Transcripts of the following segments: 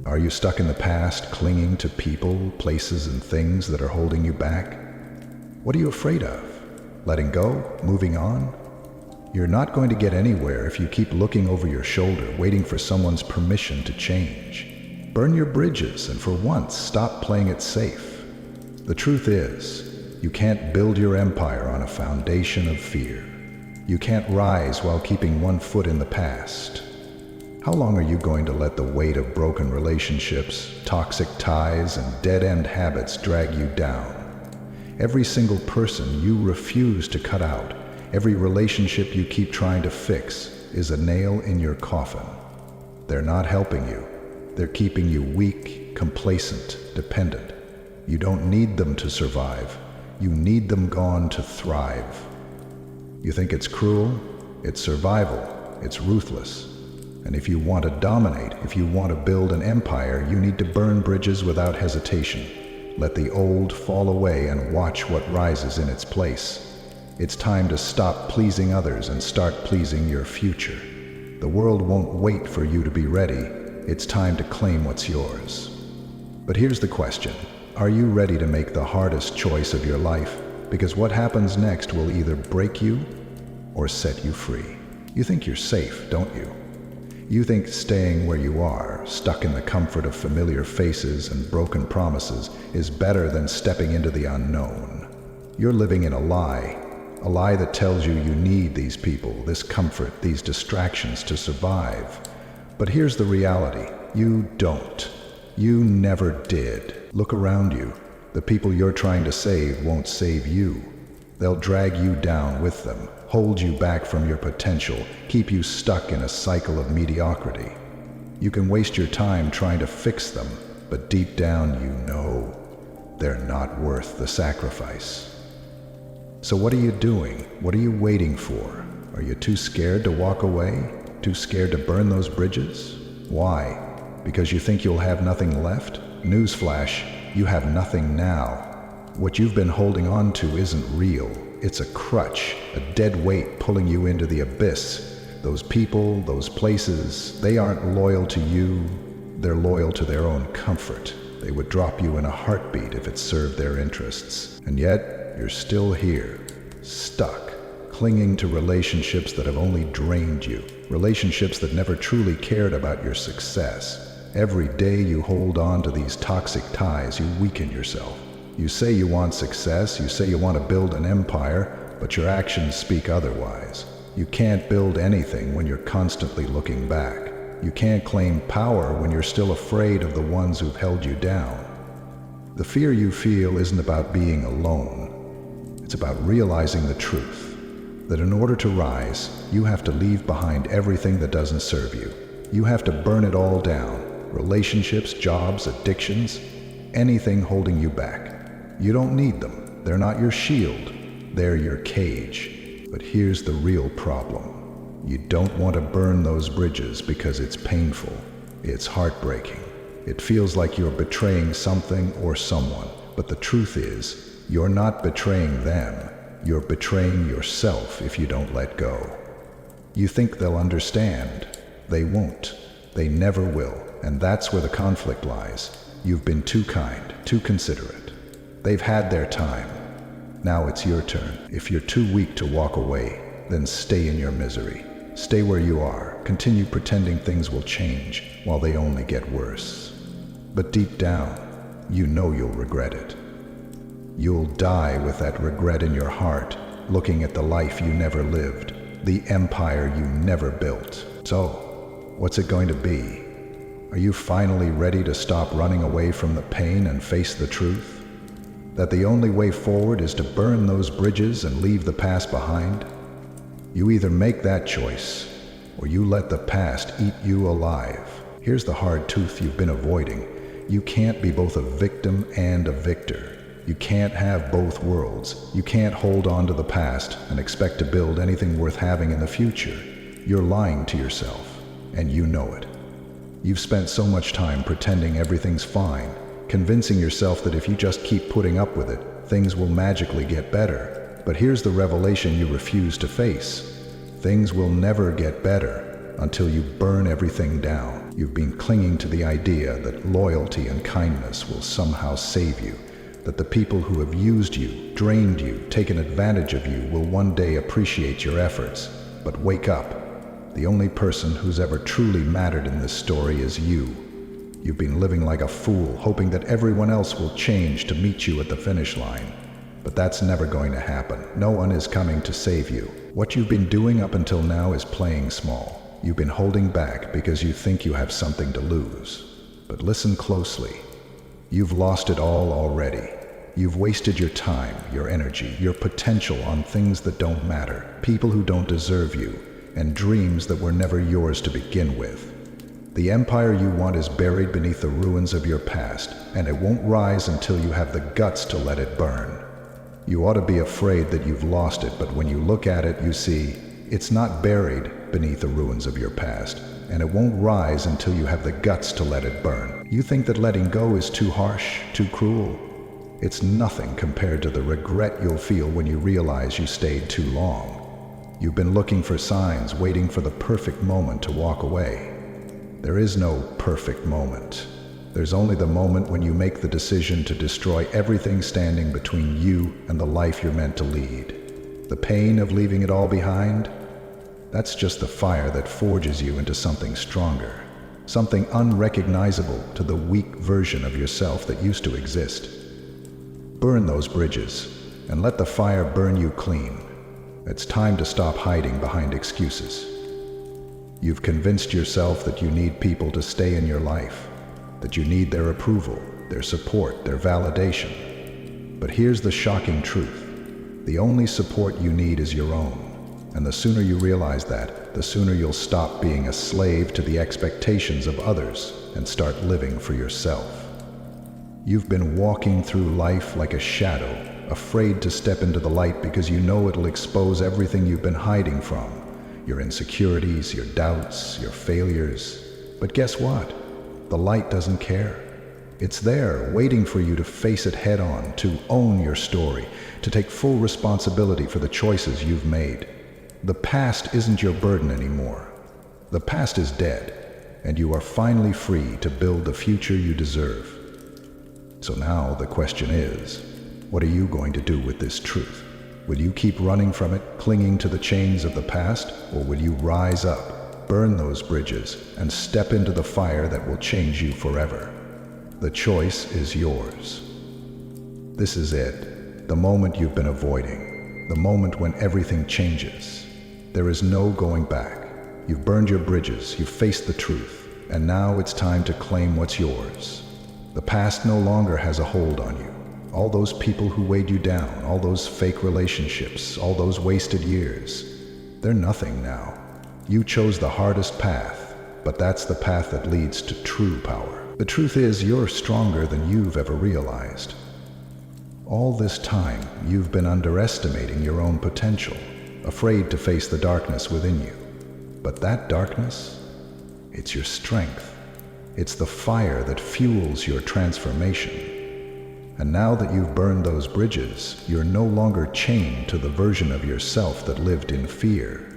Are you stuck in the past, clinging to people, places, and things that are holding you back? What are you afraid of? Letting go? Moving on? You're not going to get anywhere if you keep looking over your shoulder, waiting for someone's permission to change. Burn your bridges and for once stop playing it safe. The truth is, you can't build your empire on a foundation of fear. You can't rise while keeping one foot in the past. How long are you going to let the weight of broken relationships, toxic ties, and dead-end habits drag you down? Every single person you refuse to cut out, every relationship you keep trying to fix, is a nail in your coffin. They're not helping you. They're keeping you weak, complacent, dependent. You don't need them to survive. You need them gone to thrive. You think it's cruel? It's survival. It's ruthless. And if you want to dominate, if you want to build an empire, you need to burn bridges without hesitation. Let the old fall away and watch what rises in its place. It's time to stop pleasing others and start pleasing your future. The world won't wait for you to be ready. It's time to claim what's yours. But here's the question. Are you ready to make the hardest choice of your life? Because what happens next will either break you or set you free. You think you're safe, don't you? You think staying where you are, stuck in the comfort of familiar faces and broken promises, is better than stepping into the unknown. You're living in a lie that tells you you need these people, this comfort, these distractions to survive. But here's the reality. You don't. You never did. Look around you. The people you're trying to save won't save you. They'll drag you down with them, hold you back from your potential, keep you stuck in a cycle of mediocrity. You can waste your time trying to fix them, but deep down you know they're not worth the sacrifice. So what are you doing? What are you waiting for? Are you too scared to walk away? Too scared to burn those bridges? Why? Because you think you'll have nothing left? Newsflash, you have nothing now. What you've been holding on to isn't real. It's a crutch, a dead weight pulling you into the abyss. Those people, those places, they aren't loyal to you. They're loyal to their own comfort. They would drop you in a heartbeat if it served their interests. And yet, you're still here, stuck, clinging to relationships that have only drained you, relationships that never truly cared about your success. Every day you hold on to these toxic ties, you weaken yourself. You say you want success, you say you want to build an empire, but your actions speak otherwise. You can't build anything when you're constantly looking back. You can't claim power when you're still afraid of the ones who've held you down. The fear you feel isn't about being alone. It's about realizing the truth, that in order to rise, you have to leave behind everything that doesn't serve you. You have to burn it all down, relationships, jobs, addictions, anything holding you back. You don't need them. They're not your shield. They're your cage. But here's the real problem. You don't want to burn those bridges because it's painful. It's heartbreaking. It feels like you're betraying something or someone. But the truth is, you're not betraying them. You're betraying yourself if you don't let go. You think they'll understand. They won't. They never will. And that's where the conflict lies. You've been too kind, too considerate. They've had their time. Now it's your turn. If you're too weak to walk away, then stay in your misery. Stay where you are. Continue pretending things will change while they only get worse. But deep down, you know you'll regret it. You'll die with that regret in your heart, looking at the life you never lived, the empire you never built. So, what's it going to be? Are you finally ready to stop running away from the pain and face the truth? That the only way forward is to burn those bridges and leave the past behind? You either make that choice, or you let the past eat you alive. Here's the hard truth you've been avoiding. You can't be both a victim and a victor. You can't have both worlds. You can't hold on to the past and expect to build anything worth having in the future. You're lying to yourself, and you know it. You've spent so much time pretending everything's fine, convincing yourself that if you just keep putting up with it, things will magically get better. But here's the revelation you refuse to face. Things will never get better. until you burn everything down. You've been clinging to the idea that loyalty and kindness will somehow save you, that the people who have used you, drained you, taken advantage of you will one day appreciate your efforts. But wake up. The only person who's ever truly mattered in this story is you. You've been living like a fool, hoping that everyone else will change to meet you at the finish line. But that's never going to happen. No one is coming to save you. What you've been doing up until now is playing small. You've been holding back because you think you have something to lose. But listen closely. You've lost it all already. You've wasted your time, your energy, your potential on things that don't matter, people who don't deserve you, and dreams that were never yours to begin with. The empire you want is buried beneath the ruins of your past, and it won't rise until you have the guts to let it burn. You ought to be afraid that you've lost it, but when you look at it, you see it's not buried beneath the ruins of your past, and it won't rise until you have the guts to let it burn. You think that letting go is too harsh, too cruel? It's nothing compared to the regret you'll feel when you realize you stayed too long. You've been looking for signs, waiting for the perfect moment to walk away. There is no perfect moment. There's only the moment when you make the decision to destroy everything standing between you and the life you're meant to lead. The pain of leaving it all behind? That's just the fire that forges you into something stronger, something unrecognizable to the weak version of yourself that used to exist. Burn those bridges, and let the fire burn you clean. It's time to stop hiding behind excuses. You've convinced yourself that you need people to stay in your life, that you need their approval, their support, their validation. But here's the shocking truth. The only support you need is your own. And the sooner you realize that, the sooner you'll stop being a slave to the expectations of others and start living for yourself. You've been walking through life like a shadow, afraid to step into the light because you know it'll expose everything you've been hiding from. Your insecurities, your doubts, your failures. But guess what? The light doesn't care. It's there, waiting for you to face it head on, to own your story, to take full responsibility for the choices you've made. The past isn't your burden anymore. The past is dead, and you are finally free to build the future you deserve. So now the question is, what are you going to do with this truth? Will you keep running from it, clinging to the chains of the past, or will you rise up, burn those bridges, and step into the fire that will change you forever? The choice is yours. This is it, the moment you've been avoiding, the moment when everything changes. There is no going back. You've burned your bridges, you've faced the truth, and now it's time to claim what's yours. The past no longer has a hold on you. All those people who weighed you down, all those fake relationships, all those wasted years, they're nothing now. You chose the hardest path, but that's the path that leads to true power. The truth is, you're stronger than you've ever realized. All this time, you've been underestimating your own potential, afraid to face the darkness within you. But that darkness, it's your strength. It's the fire that fuels your transformation. And now that you've burned those bridges, you're no longer chained to the version of yourself that lived in fear.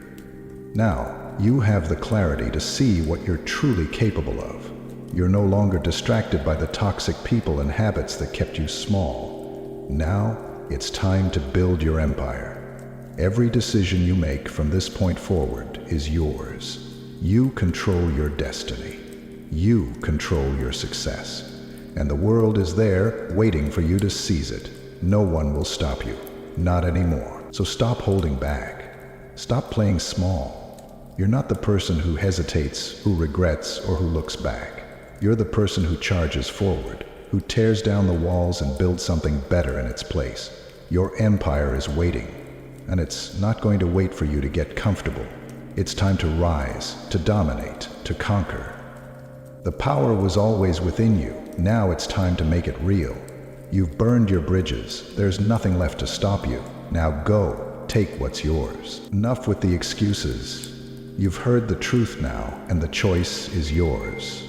Now, you have the clarity to see what you're truly capable of. You're no longer distracted by the toxic people and habits that kept you small. Now, it's time to build your empire. Every decision you make from this point forward is yours. You control your destiny. You control your success. And the world is there, waiting for you to seize it. No one will stop you. Not anymore. So stop holding back. Stop playing small. You're not the person who hesitates, who regrets, or who looks back. You're the person who charges forward, who tears down the walls and builds something better in its place. Your empire is waiting, and it's not going to wait for you to get comfortable. It's time to rise, to dominate, to conquer. The power was always within you. Now it's time to make it real. You've burned your bridges. There's nothing left to stop you. Now go, take what's yours. Enough with the excuses. You've heard the truth now, and the choice is yours.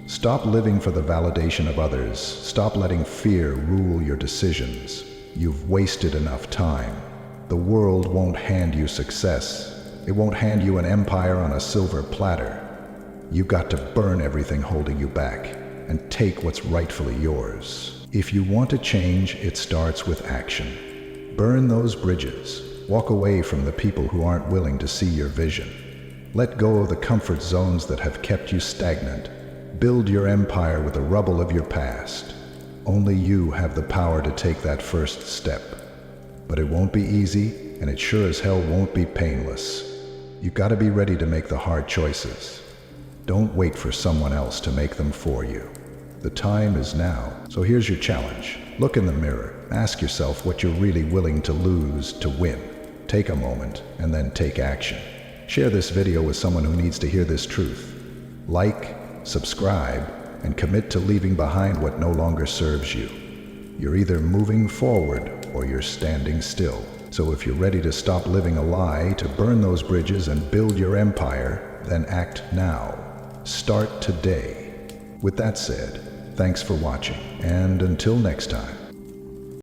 Stop living for the validation of others. Stop letting fear rule your decisions. You've wasted enough time. The world won't hand you success. It won't hand you an empire on a silver platter. You've got to burn everything holding you back and take what's rightfully yours. If you want to change, it starts with action. Burn those bridges. Walk away from the people who aren't willing to see your vision. Let go of the comfort zones that have kept you stagnant. Build your empire with the rubble of your past. Only you have the power to take that first step. But it won't be easy, and it sure as hell won't be painless. You gotta be ready to make the hard choices. Don't wait for someone else to make them for you. The time is now. So here's your challenge. Look in the mirror. Ask yourself what you're really willing to lose to win. Take a moment and then take action. Share this video with someone who needs to hear this truth. Like, subscribe, and commit to leaving behind what no longer serves you. You're either moving forward or you're standing still. So if you're ready to stop living a lie, to burn those bridges and build your empire, then act now. Start today. With that said, thanks for watching, and until next time.